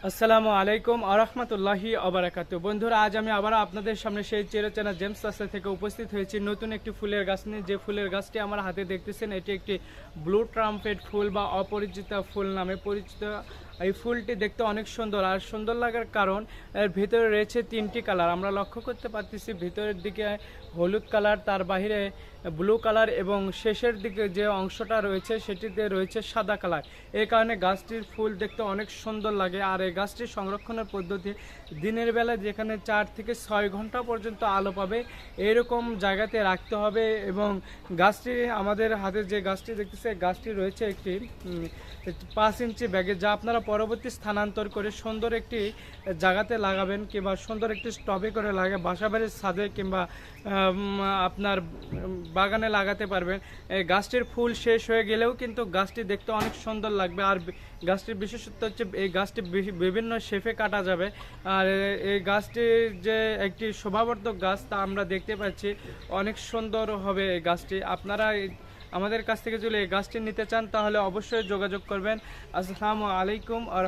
আসসালামু আলাইকুম আরহামতুল্লাহি আবরাকাতু। বন্ধুরা, আজ আমি আবার আপনাদের সামনে সেই চিরচেনা জেমস রাস্তা থেকে উপস্থিত হয়েছি নতুন একটি ফুলের গাছ নিয়ে। যে ফুলের গাছটি আমার হাতে দেখতেছেন, এটি একটি ব্লু ট্রাম্পেট ফুল বা অপরিচিত ফুল নামে পরিচিত। এই ফুলটি দেখতে অনেক সুন্দর, আর সুন্দর লাগার কারণ এর ভিতরে রয়েছে তিনটি কালার। আমরা লক্ষ্য করতে পারতেছি ভিতরের দিকে হলুদ কালার, তার বাহিরে ব্লু কালার এবং শেষের দিকে যে অংশটা রয়েছে সেটিতে রয়েছে সাদা কালার। এই কারণে গাছটির ফুল দেখতে অনেক সুন্দর লাগে। আর এই গাছটির সংরক্ষণের পদ্ধতি, দিনের বেলা যেখানে 4 থেকে 6 ঘন্টা পর্যন্ত আলো পাবে এরকম জায়গাতে রাখতে হবে। এবং গাছটি আমাদের হাতে যে গাছটি দেখতেছে, গাছটি রয়েছে একটি 5 ইঞ্চি ব্যাগে, যা আপনারা পরবর্তী স্থানান্তর করে সুন্দর একটি জায়গাতে লাগাবেন, কিংবা সুন্দর একটি টবে করে বাসা বাড়ির ছাদে কিংবা আপনার বাগানে লাগাতে পারবেন। এই গাছটির ফুল শেষ হয়ে গেলেও কিন্তু গাছটি দেখতে অনেক সুন্দর লাগবে। আর গাছটির বিশেষত্ব হচ্ছে এই গাছটি বিভিন্ন শেপে কাটা যাবে। আর এই গাছটির যে একটি শোভাবর্ধক গাছ, তা আমরা দেখতে পাচ্ছি অনেক সুন্দর হবে এই গাছটি। আপনারা আমাদের কাছ থেকে যদি এই গাছটি নিতে চান তাহলে অবশ্যই যোগাযোগ করবেন। আসসালামু আলাইকুম। আর